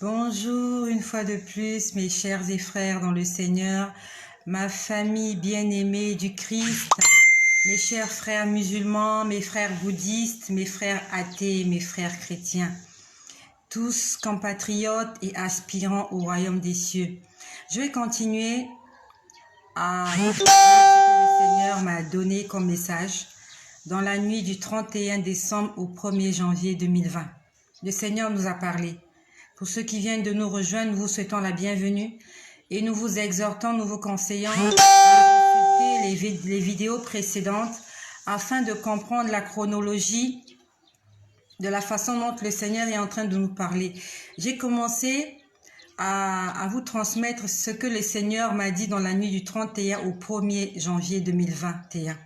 Bonjour une fois de plus mes chers et frères dans le Seigneur, ma famille bien-aimée du Christ, mes chers frères musulmans, mes frères bouddhistes, mes frères athées, mes frères chrétiens, tous compatriotes et aspirants au royaume des cieux. Je vais continuer à ce que le Seigneur m'a donné comme message dans la nuit du 31 décembre au 1er janvier 2020. Le Seigneur nous a parlé. Pour ceux qui viennent de nous rejoindre, nous vous souhaitons la bienvenue et nous vous exhortons, nous vous conseillons de consulter les vidéos précédentes afin de comprendre la chronologie de la façon dont le Seigneur est en train de nous parler. J'ai commencé à vous transmettre ce que le Seigneur m'a dit dans la nuit du 31 au 1er janvier 2021.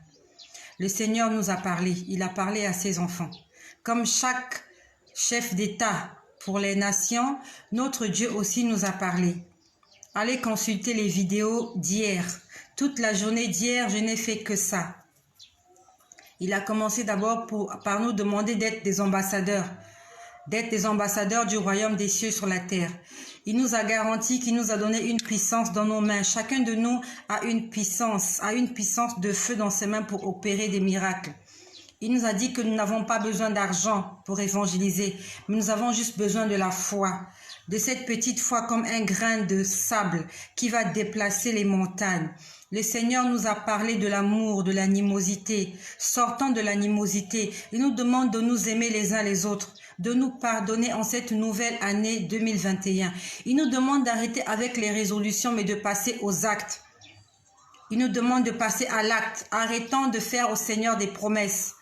Le Seigneur nous a parlé, il a parlé à ses enfants. Comme chaque chef d'État pour les nations, notre Dieu aussi nous a parlé. Allez consulter les vidéos d'hier. Toute la journée d'hier, je n'ai fait que ça. Il a commencé d'abord par nous demander d'être des ambassadeurs du royaume des cieux sur la terre. Il nous a garanti qu'il nous a donné une puissance dans nos mains. Chacun de nous a une puissance de feu dans ses mains pour opérer des miracles. Il nous a dit que nous n'avons pas besoin d'argent pour évangéliser, mais nous avons juste besoin de la foi, de cette petite foi comme un grain de sable qui va déplacer les montagnes. Le Seigneur nous a parlé de l'amour, de l'animosité. Sortant de l'animosité, il nous demande de nous aimer les uns les autres, de nous pardonner en cette nouvelle année 2021. Il nous demande d'arrêter avec les résolutions, mais de passer aux actes. Il nous demande de passer à l'acte. Arrêtons de faire au Seigneur des promesses.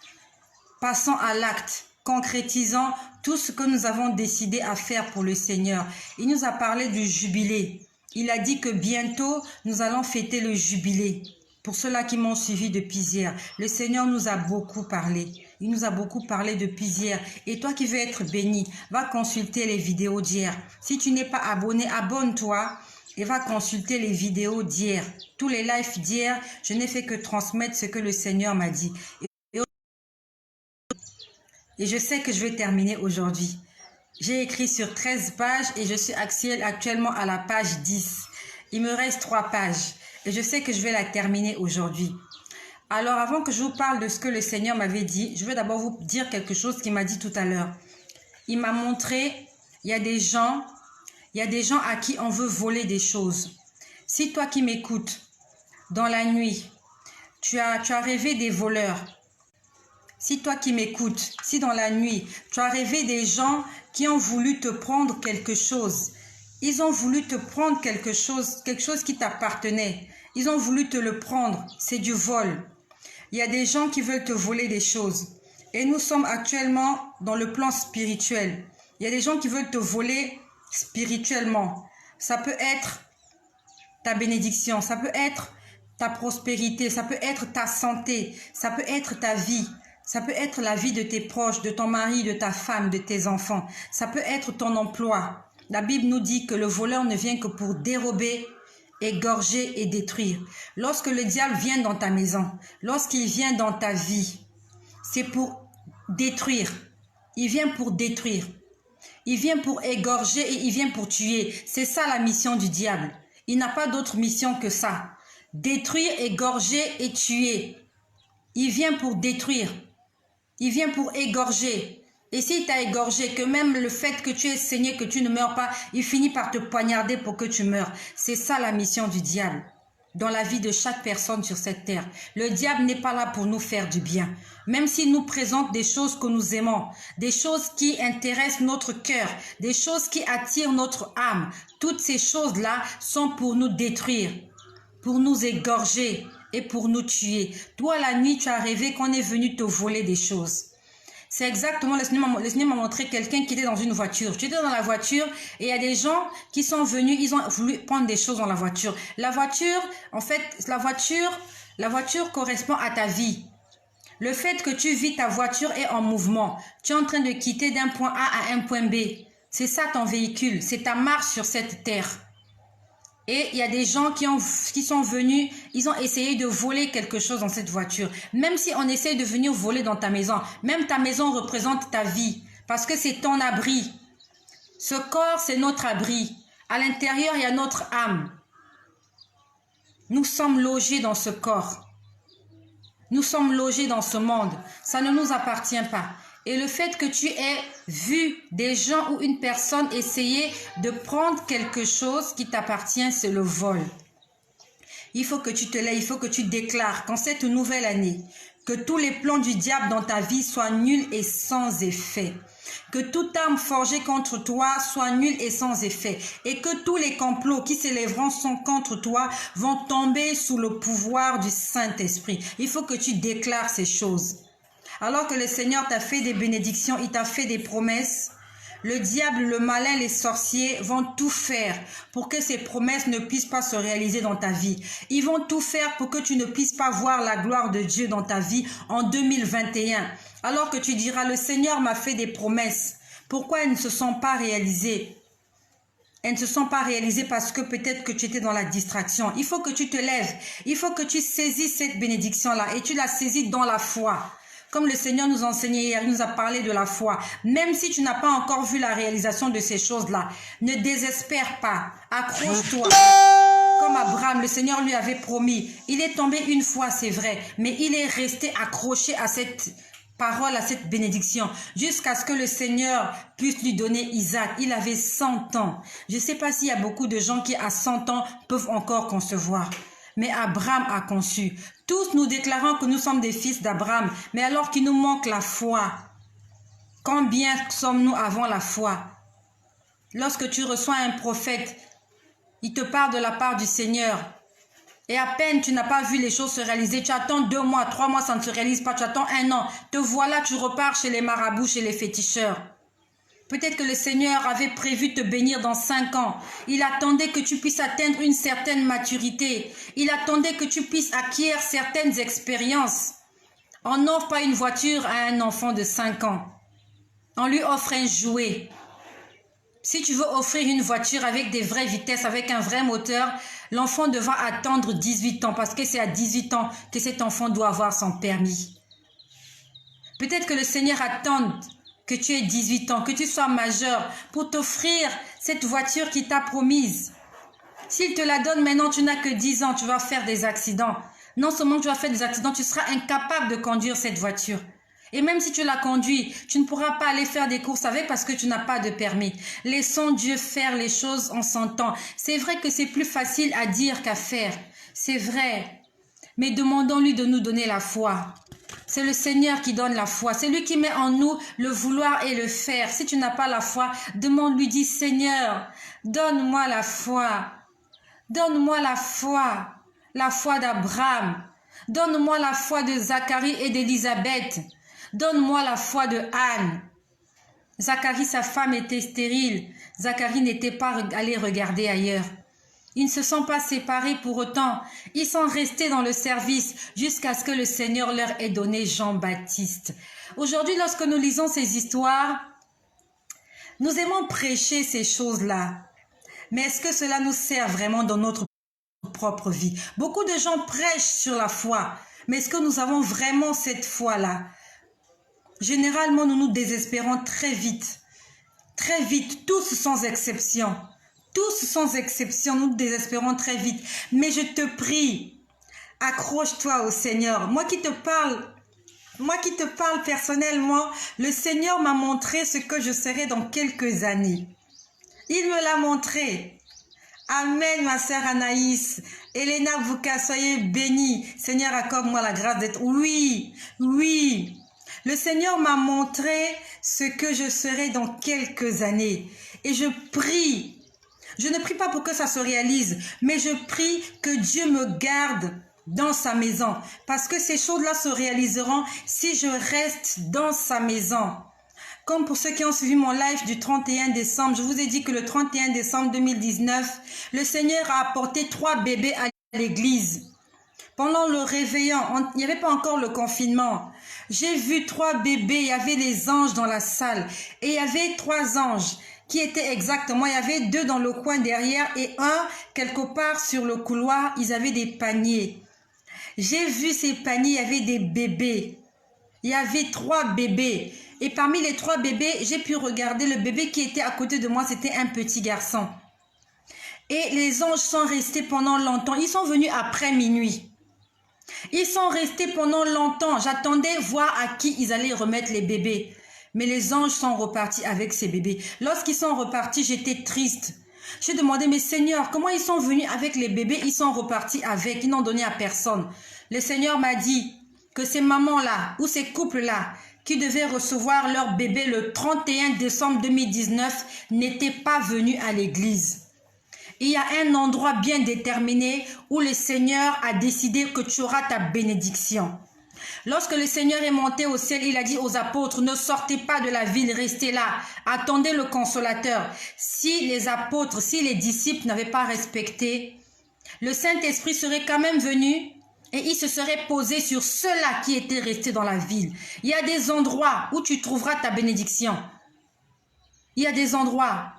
Passons à l'acte, concrétisant tout ce que nous avons décidé à faire pour le Seigneur. Il nous a parlé du jubilé. Il a dit que bientôt, nous allons fêter le jubilé. Pour ceux-là qui m'ont suivi depuis hier, le Seigneur nous a beaucoup parlé. Il nous a beaucoup parlé depuis hier. Et toi qui veux être béni, va consulter les vidéos d'hier. Si tu n'es pas abonné, abonne-toi et va consulter les vidéos d'hier. Tous les lives d'hier, je n'ai fait que transmettre ce que le Seigneur m'a dit. Et je sais que je vais terminer aujourd'hui. J'ai écrit sur 13 pages et je suis actuellement à la page 10. Il me reste 3 pages et je sais que je vais la terminer aujourd'hui. Alors avant que je vous parle de ce que le Seigneur m'avait dit, je vais d'abord vous dire quelque chose qu'il m'a dit tout à l'heure. Il m'a montré, il y a des gens à qui on veut voler des choses. Si toi qui m'écoutes, dans la nuit, tu as rêvé des voleurs. Si toi qui m'écoutes, si dans la nuit, tu as rêvé des gens qui ont voulu te prendre quelque chose, ils ont voulu te prendre quelque chose qui t'appartenait, ils ont voulu te le prendre, c'est du vol. Il y a des gens qui veulent te voler des choses. Et nous sommes actuellement dans le plan spirituel. Il y a des gens qui veulent te voler spirituellement. Ça peut être ta bénédiction, ça peut être ta prospérité, ça peut être ta santé, ça peut être ta vie. Ça peut être la vie de tes proches, de ton mari, de ta femme, de tes enfants. Ça peut être ton emploi. La Bible nous dit que le voleur ne vient que pour dérober, égorger et détruire. Lorsque le diable vient dans ta maison, lorsqu'il vient dans ta vie, c'est pour détruire. Il vient pour détruire. Il vient pour égorger et il vient pour tuer. C'est ça la mission du diable. Il n'a pas d'autre mission que ça. Détruire, égorger et tuer. Il vient pour détruire. Il vient pour égorger. Et s'il t'a égorgé, que même le fait que tu aies saigné, que tu ne meurs pas, il finit par te poignarder pour que tu meurs. C'est ça la mission du diable dans la vie de chaque personne sur cette terre. Le diable n'est pas là pour nous faire du bien. Même s'il nous présente des choses que nous aimons, des choses qui intéressent notre cœur, des choses qui attirent notre âme, toutes ces choses-là sont pour nous détruire, pour nous égorger et pour nous tuer. Toi, la nuit, tu as rêvé qu'on est venu te voler des choses. C'est exactement, le Seigneur m'a montré quelqu'un qui était dans une voiture. Tu étais dans la voiture et il y a des gens qui sont venus, ils ont voulu prendre des choses dans la voiture. La voiture, en fait, la voiture correspond à ta vie. Le fait que tu vis ta voiture est en mouvement. Tu es en train de quitter d'un point A à un point B. C'est ça ton véhicule, c'est ta marche sur cette terre. Et il y a des gens qui sont venus, ils ont essayé de voler quelque chose dans cette voiture. Même si on essaye de venir voler dans ta maison, même ta maison représente ta vie, parce que c'est ton abri. Ce corps, c'est notre abri. À l'intérieur, il y a notre âme. Nous sommes logés dans ce corps. Nous sommes logés dans ce monde. Ça ne nous appartient pas. Et le fait que tu aies vu des gens ou une personne essayer de prendre quelque chose qui t'appartient, c'est le vol. Il faut que tu te lèves, il faut que tu déclares qu'en cette nouvelle année, que tous les plans du diable dans ta vie soient nuls et sans effet. Que toute arme forgée contre toi soit nulle et sans effet. Et que tous les complots qui s'élèveront contre toi vont tomber sous le pouvoir du Saint-Esprit. Il faut que tu déclares ces choses. Alors que le Seigneur t'a fait des bénédictions, il t'a fait des promesses, le diable, le malin, les sorciers vont tout faire pour que ces promesses ne puissent pas se réaliser dans ta vie. Ils vont tout faire pour que tu ne puisses pas voir la gloire de Dieu dans ta vie en 2021. Alors que tu diras, le Seigneur m'a fait des promesses. Pourquoi elles ne se sont pas réalisées? Elles ne se sont pas réalisées parce que peut-être que tu étais dans la distraction. Il faut que tu te lèves. Il faut que tu saisisses cette bénédiction-là et tu la saisis dans la foi. Comme le Seigneur nous enseignait hier, il nous a parlé de la foi. Même si tu n'as pas encore vu la réalisation de ces choses-là, ne désespère pas. Accroche-toi. Comme Abraham, le Seigneur lui avait promis. Il est tombé une fois, c'est vrai, mais il est resté accroché à cette parole, à cette bénédiction, jusqu'à ce que le Seigneur puisse lui donner Isaac. Il avait 100 ans. Je ne sais pas s'il y a beaucoup de gens qui, à 100 ans, peuvent encore concevoir. Mais Abraham a conçu. Tous nous déclarons que nous sommes des fils d'Abraham, mais alors qu'il nous manque la foi. Combien sommes-nous avant la foi? Lorsque tu reçois un prophète, il te parle de la part du Seigneur. Et à peine tu n'as pas vu les choses se réaliser, tu attends 2 mois, 3 mois, ça ne se réalise pas, tu attends 1 an. Te voilà, tu repars chez les marabouts, chez les féticheurs. Peut-être que le Seigneur avait prévu te bénir dans 5 ans. Il attendait que tu puisses atteindre une certaine maturité. Il attendait que tu puisses acquérir certaines expériences. On n'offre pas une voiture à un enfant de 5 ans. On lui offre un jouet. Si tu veux offrir une voiture avec des vraies vitesses, avec un vrai moteur, l'enfant devra attendre 18 ans parce que c'est à 18 ans que cet enfant doit avoir son permis. Peut-être que le Seigneur attend que tu aies 18 ans, que tu sois majeur pour t'offrir cette voiture qu'il t'a promise. S'il te la donne maintenant, tu n'as que 10 ans, tu vas faire des accidents. Non seulement tu vas faire des accidents, tu seras incapable de conduire cette voiture. Et même si tu la conduis, tu ne pourras pas aller faire des courses avec parce que tu n'as pas de permis. Laissons Dieu faire les choses en son temps. C'est vrai que c'est plus facile à dire qu'à faire. C'est vrai. Mais demandons-lui de nous donner la foi. C'est le Seigneur qui donne la foi. C'est lui qui met en nous le vouloir et le faire. Si tu n'as pas la foi, demande-lui, dis Seigneur, donne-moi la foi. Donne-moi la foi d'Abraham. Donne-moi la foi de Zacharie et d'Élisabeth. Donne-moi la foi de Anne. Zacharie, sa femme, était stérile. Zacharie n'était pas allé regarder ailleurs. Ils ne se sont pas séparés pour autant. Ils sont restés dans le service jusqu'à ce que le Seigneur leur ait donné Jean-Baptiste. Aujourd'hui, lorsque nous lisons ces histoires, nous aimons prêcher ces choses-là. Mais est-ce que cela nous sert vraiment dans notre propre vie? Beaucoup de gens prêchent sur la foi. Mais est-ce que nous avons vraiment cette foi-là? Généralement, nous nous désespérons très vite. Très vite, tous sans exception. Tous sans exception, nous désespérons très vite. Mais je te prie, accroche-toi au Seigneur. Moi qui te parle personnellement, le Seigneur m'a montré ce que je serai dans quelques années. Il me l'a montré. Amen, ma sœur Anaïs. Elena Bouka, soyez bénie. Seigneur, accorde-moi la grâce d'être... Oui, oui. Le Seigneur m'a montré ce que je serai dans quelques années. Et je prie. Je ne prie pas pour que ça se réalise, mais je prie que Dieu me garde dans sa maison. Parce que ces choses-là se réaliseront si je reste dans sa maison. Comme pour ceux qui ont suivi mon live du 31 décembre, je vous ai dit que le 31 décembre 2019, le Seigneur a apporté 3 bébés à l'église. Pendant le réveillon, il n'y avait pas encore le confinement. J'ai vu 3 bébés, il y avait les anges dans la salle. Et il y avait 3 anges qui étaient exactement, il y avait 2 dans le coin derrière et 1 quelque part sur le couloir, ils avaient des paniers. J'ai vu ces paniers, il y avait des bébés. Il y avait 3 bébés. Et parmi les 3 bébés, j'ai pu regarder le bébé qui était à côté de moi, c'était un petit garçon. Et les anges sont restés pendant longtemps. Ils sont venus après minuit. Ils sont restés pendant longtemps. J'attendais voir à qui ils allaient remettre les bébés. Mais les anges sont repartis avec ces bébés. Lorsqu'ils sont repartis, j'étais triste. J'ai demandé, mais Seigneur, comment ils sont venus avec les bébés? Ils sont repartis avec, ils n'ont donné à personne. Le Seigneur m'a dit que ces mamans-là, ou ces couples-là, qui devaient recevoir leur bébé le 31 décembre 2019, n'étaient pas venus à l'église. Il y a un endroit bien déterminé où le Seigneur a décidé que tu auras ta bénédiction. Lorsque le Seigneur est monté au ciel, il a dit aux apôtres, ne sortez pas de la ville, restez là, attendez le consolateur. Si les apôtres, si les disciples n'avaient pas respecté, le Saint-Esprit serait quand même venu et il se serait posé sur ceux-là qui étaient restés dans la ville. Il y a des endroits où tu trouveras ta bénédiction. Il y a des endroits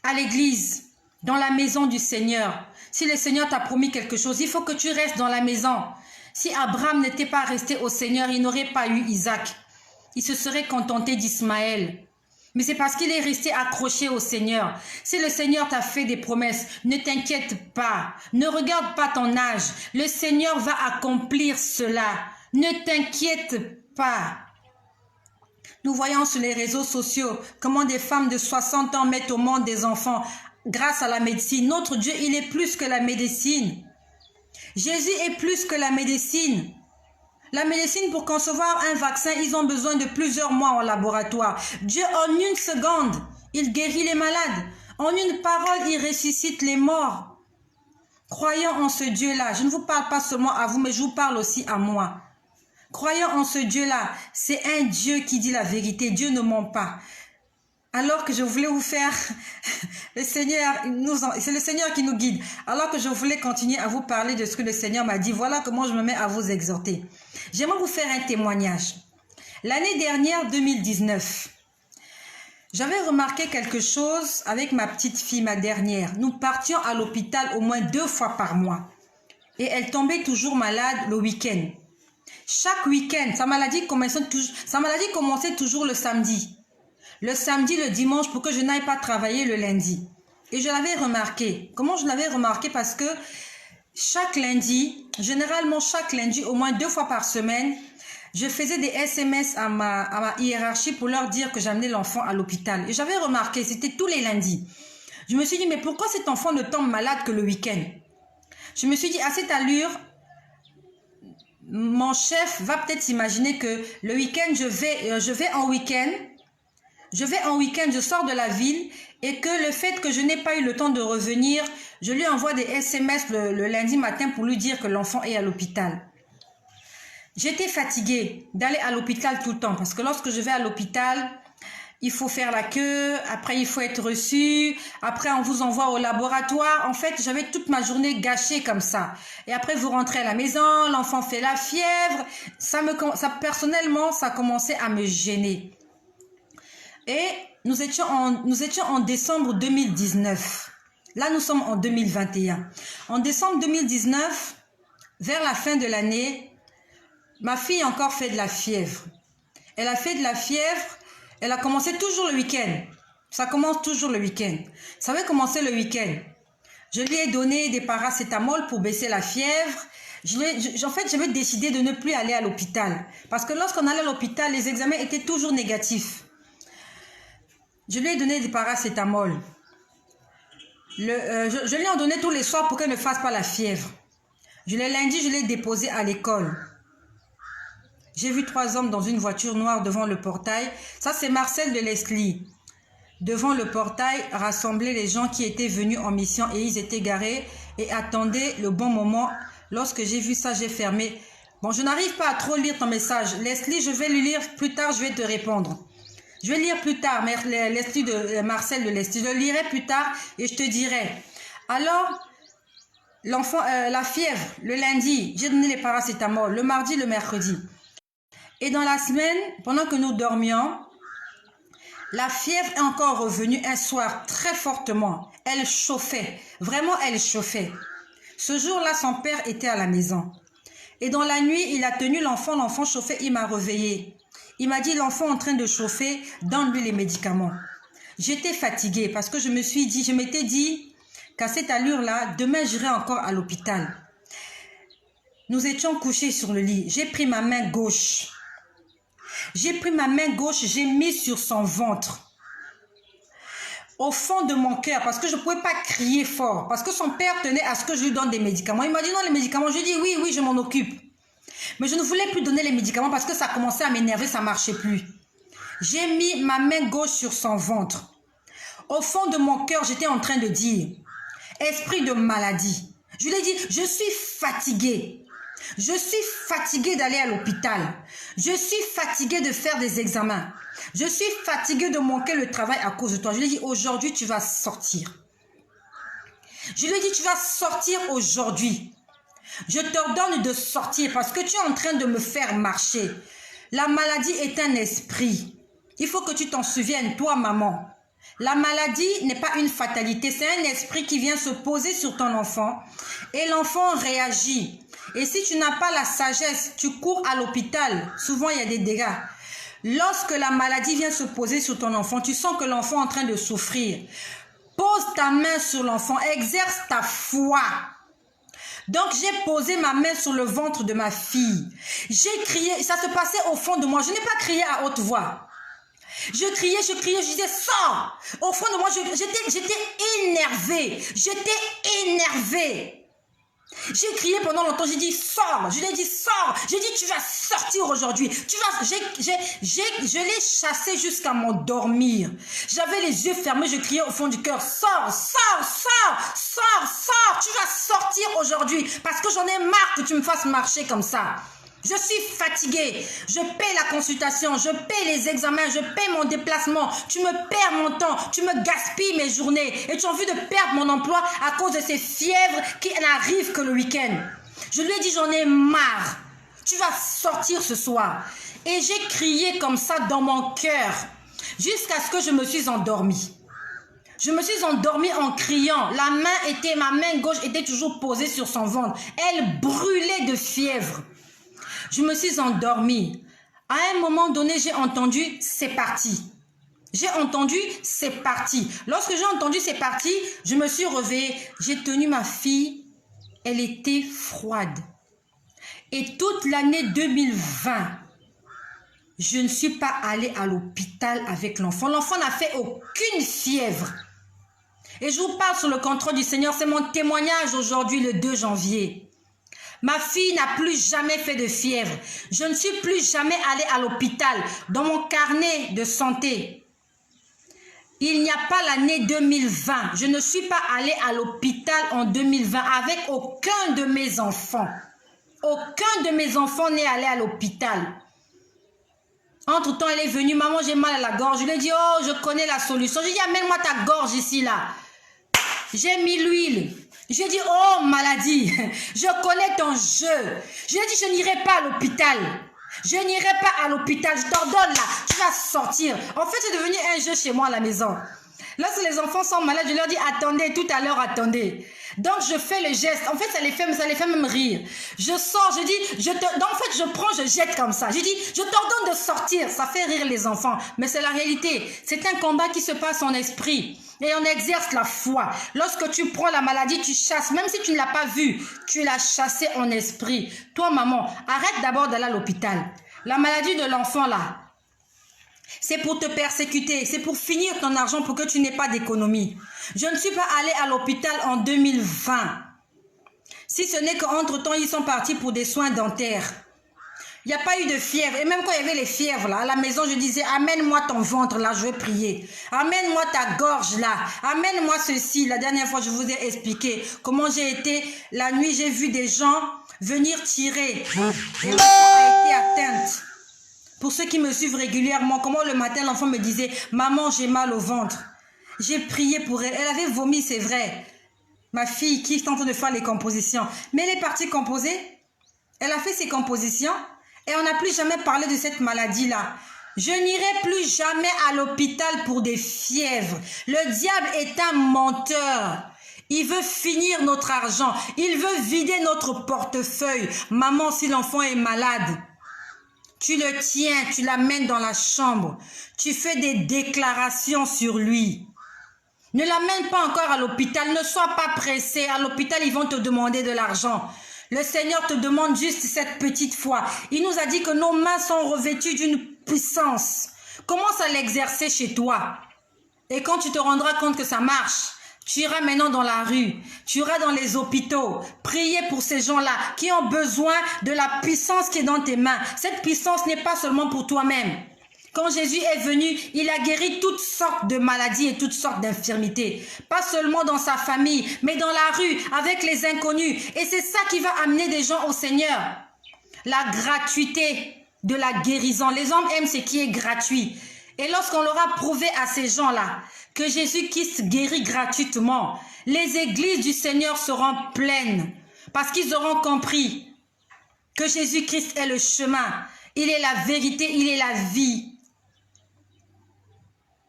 à l'église, dans la maison du Seigneur. Si le Seigneur t'a promis quelque chose, il faut que tu restes dans la maison. Si Abraham n'était pas resté au Seigneur, il n'aurait pas eu Isaac. Il se serait contenté d'Ismaël. Mais c'est parce qu'il est resté accroché au Seigneur. Si le Seigneur t'a fait des promesses, ne t'inquiète pas. Ne regarde pas ton âge. Le Seigneur va accomplir cela. Ne t'inquiète pas. Nous voyons sur les réseaux sociaux comment des femmes de 60 ans mettent au monde des enfants grâce à la médecine. Notre Dieu, il est plus que la médecine. Jésus est plus que la médecine. La médecine, pour concevoir un vaccin, ils ont besoin de plusieurs mois en laboratoire. Dieu, en une seconde, il guérit les malades. En une parole, il ressuscite les morts. Croyons en ce Dieu-là. Je ne vous parle pas seulement à vous, mais je vous parle aussi à moi. Croyons en ce Dieu-là. C'est un Dieu qui dit la vérité. Dieu ne ment pas. Alors que je voulais vous faire, c'est le Seigneur qui nous guide. Alors que je voulais continuer à vous parler de ce que le Seigneur m'a dit, voilà comment je me mets à vous exhorter. J'aimerais vous faire un témoignage. L'année dernière, 2019, j'avais remarqué quelque chose avec ma petite fille, ma dernière. Nous partions à l'hôpital au moins 2 fois par mois. Et elle tombait toujours malade le week-end. Chaque week-end, sa maladie commençait toujours le samedi. Le samedi, le dimanche, pour que je n'aille pas travailler le lundi. Et je l'avais remarqué. Comment je l'avais remarqué? Parce que chaque lundi, généralement chaque lundi, au moins 2 fois par semaine, je faisais des SMS à ma hiérarchie pour leur dire que j'amenais l'enfant à l'hôpital. Et j'avais remarqué, c'était tous les lundis. Je me suis dit, mais pourquoi cet enfant ne tombe malade que le week-end? Je me suis dit, à cette allure, mon chef va peut-être s'imaginer que le week-end, je vais en week-end, je sors de la ville et que le fait que je n'ai pas eu le temps de revenir, je lui envoie des SMS le lundi matin pour lui dire que l'enfant est à l'hôpital. J'étais fatiguée d'aller à l'hôpital tout le temps parce que lorsque je vais à l'hôpital, il faut faire la queue, après il faut être reçu, après on vous envoie au laboratoire. En fait, j'avais toute ma journée gâchée comme ça. Et après, vous rentrez à la maison, l'enfant fait la fièvre. Personnellement, ça commençait à me gêner. Et nous étions en décembre 2019. Là, nous sommes en 2021. En décembre 2019, vers la fin de l'année, ma fille a encore fait de la fièvre. Elle a fait de la fièvre, elle a commencé toujours le week-end. Ça commence toujours le week-end. Ça avait commencé le week-end. Je lui ai donné des paracétamol pour baisser la fièvre. En fait, j'avais décidé de ne plus aller à l'hôpital. Parce que lorsqu'on allait à l'hôpital, les examens étaient toujours négatifs. Je lui ai donné des paracétamol. Je lui en donnais tous les soirs pour qu'elle ne fasse pas la fièvre. Le lundi, je l'ai déposée à l'école. J'ai vu 3 hommes dans une voiture noire devant le portail. Ça, c'est Marcel de Leslie. Devant le portail, rassembler les gens qui étaient venus en mission et ils étaient garés et attendaient le bon moment. Lorsque j'ai vu ça, j'ai fermé. Bon, je n'arrive pas à trop lire ton message. Leslie, je vais le lire plus tard, je vais te répondre. Je vais lire plus tard, Marcel de Leslie. Je le lirai plus tard et je te dirai. Alors, l'enfant, la fièvre, le lundi, j'ai donné les paracétamol. Le mardi, le mercredi. Et dans la semaine, pendant que nous dormions, la fièvre est encore revenue un soir très fortement. Elle chauffait. Vraiment, elle chauffait. Ce jour-là, son père était à la maison. Et dans la nuit, il a tenu l'enfant, l'enfant chauffait, il m'a réveillée. Il m'a dit, l'enfant en train de chauffer, donne-lui les médicaments. J'étais fatiguée parce que je m'étais dit qu'à cette allure-là, demain j'irai encore à l'hôpital. Nous étions couchés sur le lit. J'ai pris ma main gauche. J'ai mis sur son ventre. Au fond de mon cœur, parce que je ne pouvais pas crier fort, parce que son père tenait à ce que je lui donne des médicaments. Il m'a dit non, les médicaments. Je lui ai dit oui, je m'en occupe. Mais je ne voulais plus donner les médicaments parce que ça commençait à m'énerver, ça ne marchait plus. J'ai mis ma main gauche sur son ventre. Au fond de mon cœur, j'étais en train de dire, esprit de maladie. Je lui ai dit, je suis fatiguée. Je suis fatiguée d'aller à l'hôpital. Je suis fatiguée de faire des examens. Je suis fatiguée de manquer le travail à cause de toi. Je lui ai dit, aujourd'hui, tu vas sortir. Je lui ai dit, tu vas sortir aujourd'hui. Je t'ordonne de sortir parce que tu es en train de me faire marcher. La maladie est un esprit. Il faut que tu t'en souviennes, toi, maman. La maladie n'est pas une fatalité. C'est un esprit qui vient se poser sur ton enfant et l'enfant réagit. Et si tu n'as pas la sagesse, tu cours à l'hôpital. Souvent, il y a des dégâts. Lorsque la maladie vient se poser sur ton enfant, tu sens que l'enfant est en train de souffrir. Pose ta main sur l'enfant, exerce ta foi. Donc, j'ai posé ma main sur le ventre de ma fille. J'ai crié, ça se passait au fond de moi. Je n'ai pas crié à haute voix. Je criais, je disais, sors! Au fond de moi, j'étais énervée. J'ai crié pendant longtemps, j'ai dit, sors! Je lui ai dit, sors! J'ai dit, tu vas sortir aujourd'hui. Je l'ai chassé jusqu'à m'endormir. J'avais les yeux fermés, je criais au fond du cœur, sors! Tu vas sortir aujourd'hui parce que j'en ai marre que tu me fasses marcher comme ça. Je suis fatiguée, je paie la consultation, je paie les examens, je paie mon déplacement, tu me perds mon temps, tu me gaspilles mes journées et tu as envie de perdre mon emploi à cause de ces fièvres qui n'arrivent que le week-end. Je lui ai dit, j'en ai marre, tu vas sortir ce soir. Et j'ai crié comme ça dans mon cœur jusqu'à ce que je me suis endormie. Je me suis endormie en criant. Ma main gauche était toujours posée sur son ventre. Elle brûlait de fièvre. Je me suis endormie. À un moment donné, j'ai entendu « c'est parti ». J'ai entendu « c'est parti ». Lorsque j'ai entendu « c'est parti », je me suis réveillée. J'ai tenu ma fille. Elle était froide. Et toute l'année 2020, je ne suis pas allée à l'hôpital avec l'enfant. L'enfant n'a fait aucune fièvre. Et je vous parle sur le contrôle du Seigneur. C'est mon témoignage aujourd'hui, le 2 janvier. Ma fille n'a plus jamais fait de fièvre. Je ne suis plus jamais allée à l'hôpital. Dans mon carnet de santé, il n'y a pas l'année 2020. Je ne suis pas allée à l'hôpital en 2020 avec aucun de mes enfants. Aucun de mes enfants n'est allé à l'hôpital. Entre-temps, elle est venue. Maman, j'ai mal à la gorge. Je lui ai dit, oh, je connais la solution. J'ai dit, amène-moi ta gorge ici, là. J'ai mis l'huile. J'ai dit, oh maladie, je connais ton jeu. J'ai dit, je n'irai pas à l'hôpital. Je n'irai pas à l'hôpital. Je t'ordonne là, tu vas sortir. En fait, c'est devenu un jeu chez moi à la maison. Lorsque les enfants sont malades, je leur dis, attendez, tout à l'heure, attendez. Donc, je fais le geste. En fait, ça les fait même rire. Je sors, je dis, en fait, je prends, je jette comme ça. Je dis, je t'ordonne de sortir. Ça fait rire les enfants. Mais c'est la réalité. C'est un combat qui se passe en esprit. Et on exerce la foi. Lorsque tu prends la maladie, tu chasses. Même si tu ne l'as pas vue, tu l'as chassée en esprit. Toi, maman, arrête d'abord d'aller à l'hôpital. La maladie de l'enfant, là, c'est pour te persécuter. C'est pour finir ton argent pour que tu n'aies pas d'économie. Je ne suis pas allée à l'hôpital en 2020. Si ce n'est qu'entre-temps, ils sont partis pour des soins dentaires. Il n'y a pas eu de fièvre. Et même quand il y avait les fièvres, là, à la maison, je disais, amène-moi ton ventre, là, je vais prier. Amène-moi ta gorge, là. Amène-moi ceci. La dernière fois, je vous ai expliqué comment j'ai été. La nuit, j'ai vu des gens venir tirer. Et l'enfant a été atteinte. Pour ceux qui me suivent régulièrement, comment le matin, l'enfant me disait, maman, j'ai mal au ventre. J'ai prié pour elle. Elle avait vomi, c'est vrai. Ma fille qui est en train de faire les compositions. Mais elle est partie composer. Elle a fait ses compositions. Et on n'a plus jamais parlé de cette maladie-là. Je n'irai plus jamais à l'hôpital pour des fièvres. Le diable est un menteur. Il veut finir notre argent. Il veut vider notre portefeuille. Maman, si l'enfant est malade, tu le tiens, tu l'amènes dans la chambre. Tu fais des déclarations sur lui. Ne l'amène pas encore à l'hôpital. Ne sois pas pressé. À l'hôpital, ils vont te demander de l'argent. Le Seigneur te demande juste cette petite foi. Il nous a dit que nos mains sont revêtues d'une puissance. Commence à l'exercer chez toi. Et quand tu te rendras compte que ça marche, tu iras maintenant dans la rue, tu iras dans les hôpitaux, prier pour ces gens-là qui ont besoin de la puissance qui est dans tes mains. Cette puissance n'est pas seulement pour toi-même. Quand Jésus est venu, il a guéri toutes sortes de maladies et toutes sortes d'infirmités. Pas seulement dans sa famille, mais dans la rue, avec les inconnus. Et c'est ça qui va amener des gens au Seigneur. La gratuité de la guérison. Les hommes aiment ce qui est gratuit. Et lorsqu'on leur a prouvé à ces gens-là que Jésus-Christ guérit gratuitement, les églises du Seigneur seront pleines parce qu'ils auront compris que Jésus-Christ est le chemin, il est la vérité, il est la vie.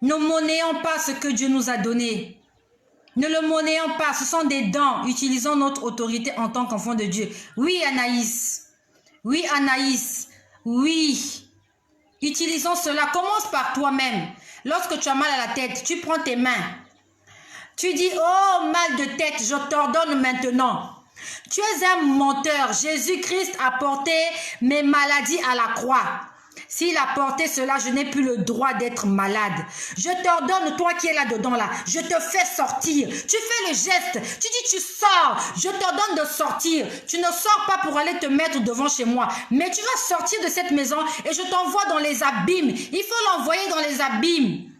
Ne monnayons pas ce que Dieu nous a donné. Ne le monnayons pas, ce sont des dons. Utilisons notre autorité en tant qu'enfant de Dieu. Oui, Anaïs. Oui, Anaïs. Oui. Utilisons cela. Commence par toi-même. Lorsque tu as mal à la tête, tu prends tes mains. Tu dis, oh, mal de tête, je t'ordonne maintenant. Tu es un menteur. Jésus-Christ a porté mes maladies à la croix. S'il a porté cela, je n'ai plus le droit d'être malade. Je t'ordonne, toi qui es là-dedans, là, je te fais sortir. Tu fais le geste, tu dis tu sors. Je t'ordonne de sortir. Tu ne sors pas pour aller te mettre devant chez moi. Mais tu vas sortir de cette maison et je t'envoie dans les abîmes. Il faut l'envoyer dans les abîmes.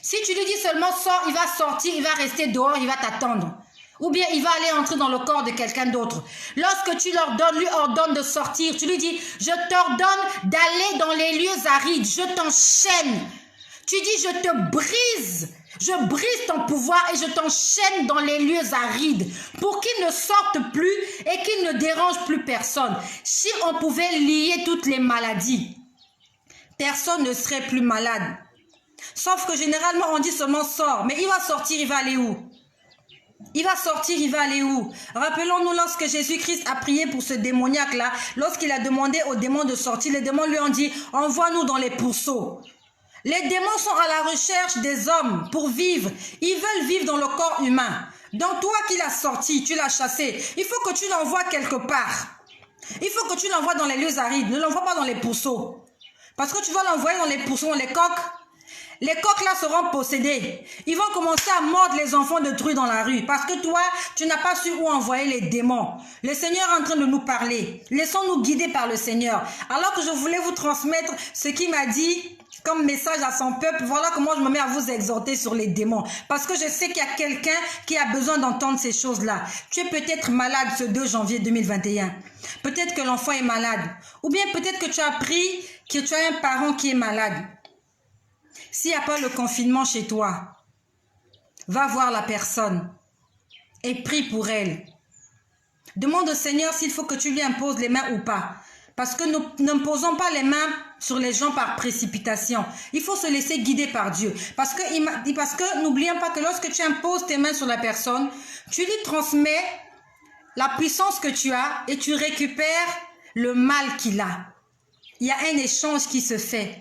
Si tu lui dis seulement sors, il va sortir, il va rester dehors, il va t'attendre. Ou bien il va aller entrer dans le corps de quelqu'un d'autre. Lorsque tu lui ordonnes de sortir, tu lui dis, je t'ordonne d'aller dans les lieux arides, je t'enchaîne. Tu dis, je te brise, je brise ton pouvoir et je t'enchaîne dans les lieux arides pour qu'il ne sorte plus et qu'il ne dérange plus personne. Si on pouvait lier toutes les maladies, personne ne serait plus malade. Sauf que généralement on dit seulement sors, mais il va sortir, il va aller où? Il va sortir, il va aller où? Rappelons-nous lorsque Jésus-Christ a prié pour ce démoniaque-là, lorsqu'il a demandé aux démons de sortir, les démons lui ont dit, envoie-nous dans les pourceaux. Les démons sont à la recherche des hommes pour vivre. Ils veulent vivre dans le corps humain. Donc toi qui l'as sorti, tu l'as chassé, il faut que tu l'envoies quelque part. Il faut que tu l'envoies dans les lieux arides, ne l'envoie pas dans les pourceaux. Parce que tu vas l'envoyer dans les pourceaux, dans les coques. Les coqs là seront possédés. Ils vont commencer à mordre les enfants de truie dans la rue. Parce que toi, tu n'as pas su où envoyer les démons. Le Seigneur est en train de nous parler. Laissons-nous guider par le Seigneur. Alors que je voulais vous transmettre ce qu'il m'a dit comme message à son peuple. Voilà comment je me mets à vous exhorter sur les démons. Parce que je sais qu'il y a quelqu'un qui a besoin d'entendre ces choses-là. Tu es peut-être malade ce 2 janvier 2021. Peut-être que l'enfant est malade. Ou bien peut-être que tu as appris que tu as un parent qui est malade. S'il n'y a pas le confinement chez toi, va voir la personne et prie pour elle. Demande au Seigneur s'il faut que tu lui imposes les mains ou pas. Parce que nous n'imposons pas les mains sur les gens par précipitation. Il faut se laisser guider par Dieu. Parce que n'oublions pas que lorsque tu imposes tes mains sur la personne, tu lui transmets la puissance que tu as et tu récupères le mal qu'il a. Il y a un échange qui se fait.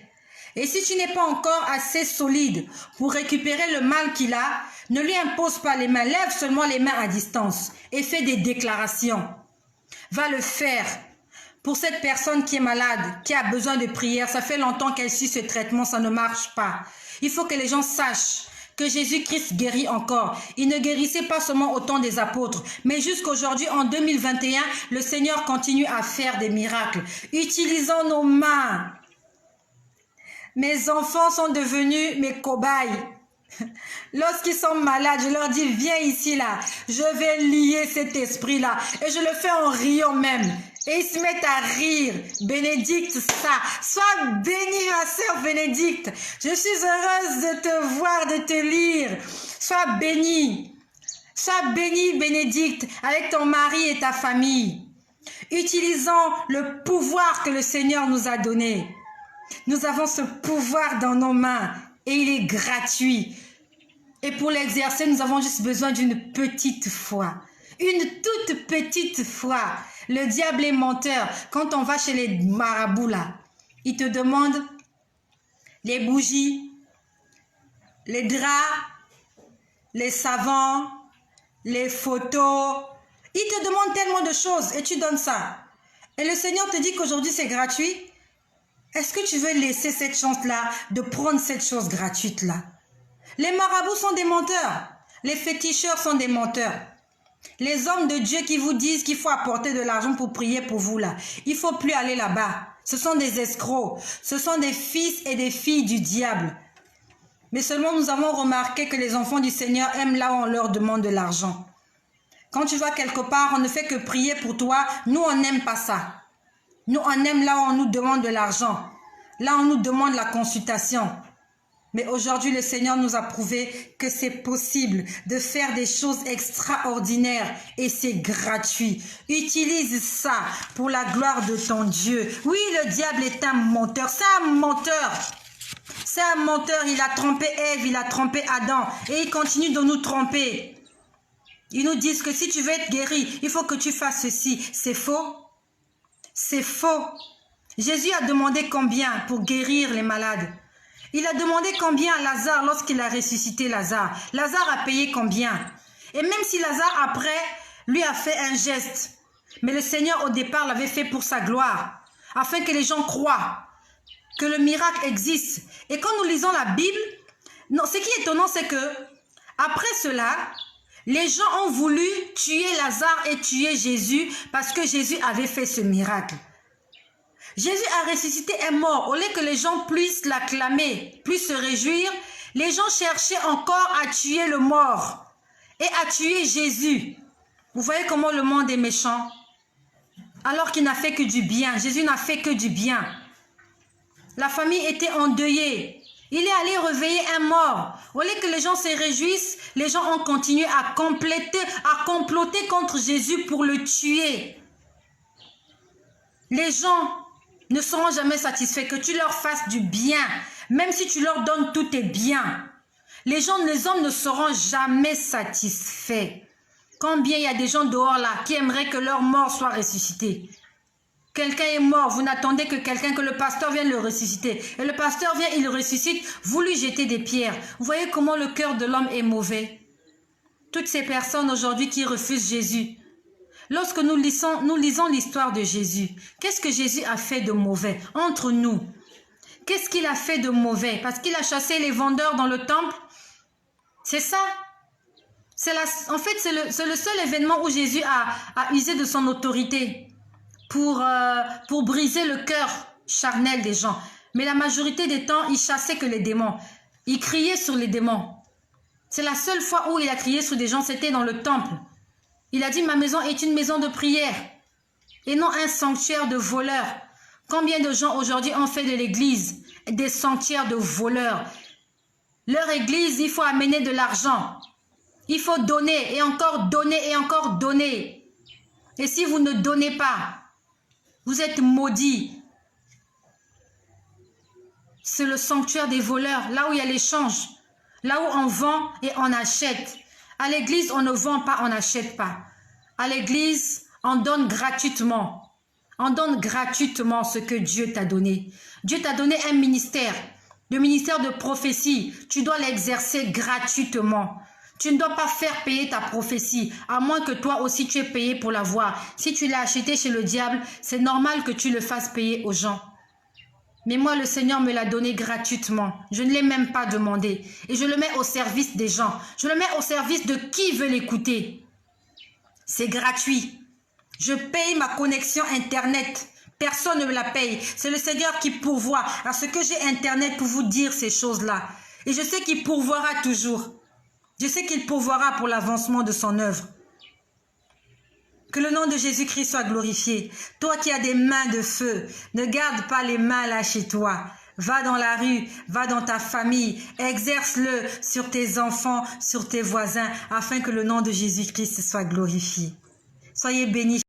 Et si tu n'es pas encore assez solide pour récupérer le mal qu'il a, ne lui impose pas les mains, lève seulement les mains à distance et fais des déclarations. Va le faire pour cette personne qui est malade, qui a besoin de prière. Ça fait longtemps qu'elle suit ce traitement, ça ne marche pas. Il faut que les gens sachent que Jésus-Christ guérit encore. Il ne guérissait pas seulement au temps des apôtres, mais jusqu'aujourd'hui, en 2021, le Seigneur continue à faire des miracles. Utilisons nos mains. Mes enfants sont devenus mes cobayes. Lorsqu'ils sont malades, je leur dis, viens ici là. Je vais lier cet esprit-là. Et je le fais en riant même. Et ils se mettent à rire. Bénédicte ça. Sois bénie ma sœur Bénédicte. Je suis heureuse de te voir, de te lire. Sois bénie. Sois bénie Bénédicte avec ton mari et ta famille. Utilisons le pouvoir que le Seigneur nous a donné. Nous avons ce pouvoir dans nos mains et il est gratuit. Et pour l'exercer, nous avons juste besoin d'une petite foi. Une toute petite foi. Le diable est menteur. Quand on va chez les marabouts là, ils te demandent les bougies, les draps, les savons, les photos. Ils te demandent tellement de choses et tu donnes ça. Et le Seigneur te dit qu'aujourd'hui c'est gratuit. Est-ce que tu veux laisser cette chance-là de prendre cette chose gratuite-là? Les marabouts sont des menteurs. Les féticheurs sont des menteurs. Les hommes de Dieu qui vous disent qu'il faut apporter de l'argent pour prier pour vous là. Il ne faut plus aller là-bas. Ce sont des escrocs. Ce sont des fils et des filles du diable. Mais seulement nous avons remarqué que les enfants du Seigneur aiment là où on leur demande de l'argent. Quand tu vas quelque part, on ne fait que prier pour toi. Nous, on n'aime pas ça. Nous, on aime là où on nous demande de l'argent. Là, on nous demande la consultation. Mais aujourd'hui, le Seigneur nous a prouvé que c'est possible de faire des choses extraordinaires et c'est gratuit. Utilise ça pour la gloire de ton Dieu. Oui, le diable est un menteur. C'est un menteur. C'est un menteur. Il a trompé Ève, il a trompé Adam et il continue de nous tromper. Ils nous disent que si tu veux être guéri, il faut que tu fasses ceci. C'est faux. C'est faux. Jésus a demandé combien pour guérir les malades? Il a demandé combien à Lazare lorsqu'il a ressuscité Lazare. Lazare a payé combien? Et même si Lazare après lui a fait un geste, mais le Seigneur au départ l'avait fait pour sa gloire, afin que les gens croient que le miracle existe. Et quand nous lisons la Bible, non, ce qui est étonnant, c'est que après cela, les gens ont voulu tuer Lazare et tuer Jésus parce que Jésus avait fait ce miracle. Jésus a ressuscité un mort. Au lieu que les gens puissent l'acclamer, puissent se réjouir, les gens cherchaient encore à tuer le mort et à tuer Jésus. Vous voyez comment le monde est méchant? Alors qu'il n'a fait que du bien. Jésus n'a fait que du bien. La famille était endeuillée. Il est allé réveiller un mort. Au lieu que les gens se réjouissent, les gens ont continué à comploter contre Jésus pour le tuer. Les gens ne seront jamais satisfaits, que tu leur fasses du bien, même si tu leur donnes tous tes biens. Les hommes ne seront jamais satisfaits. Combien il y a des gens dehors là qui aimeraient que leur mort soit ressuscité? Quelqu'un est mort, vous n'attendez que quelqu'un, que le pasteur vienne le ressusciter. Et le pasteur vient, il le ressuscite, vous lui jetez des pierres. Vous voyez comment le cœur de l'homme est mauvais? Toutes ces personnes aujourd'hui qui refusent Jésus. Lorsque nous lisons l'histoire de Jésus, qu'est-ce que Jésus a fait de mauvais entre nous? Qu'est-ce qu'il a fait de mauvais? Parce qu'il a chassé les vendeurs dans le temple? C'est ça. En fait, c'est le seul événement où Jésus a usé de son autorité pour briser le cœur charnel des gens. Mais la majorité des temps, il chassait que les démons. Il criait sur les démons. C'est la seule fois où il a crié sur des gens, c'était dans le temple. Il a dit, ma maison est une maison de prière et non un sanctuaire de voleurs. Combien de gens aujourd'hui ont fait de l'église des sanctuaires de voleurs? Leur église, il faut amener de l'argent. Il faut donner et encore donner et encore donner. Et si vous ne donnez pas, vous êtes maudits. C'est le sanctuaire des voleurs, là où il y a l'échange, là où on vend et on achète. À l'église, on ne vend pas, on n'achète pas. À l'église, on donne gratuitement. On donne gratuitement ce que Dieu t'a donné. Dieu t'a donné un ministère, le ministère de prophétie. Tu dois l'exercer gratuitement. Tu ne dois pas faire payer ta prophétie, à moins que toi aussi tu aies payé pour l'avoir. Si tu l'as acheté chez le diable, c'est normal que tu le fasses payer aux gens. Mais moi, le Seigneur me l'a donné gratuitement. Je ne l'ai même pas demandé. Et je le mets au service des gens. Je le mets au service de qui veut l'écouter. C'est gratuit. Je paye ma connexion Internet. Personne ne me la paye. C'est le Seigneur qui pourvoit à ce que j'ai Internet pour vous dire ces choses-là. Et je sais qu'il pourvoira toujours. Je sais qu'il pourvoira pour l'avancement de son œuvre. Que le nom de Jésus-Christ soit glorifié. Toi qui as des mains de feu, ne garde pas les mains là chez toi. Va dans la rue, va dans ta famille, exerce-le sur tes enfants, sur tes voisins, afin que le nom de Jésus-Christ soit glorifié. Soyez bénis.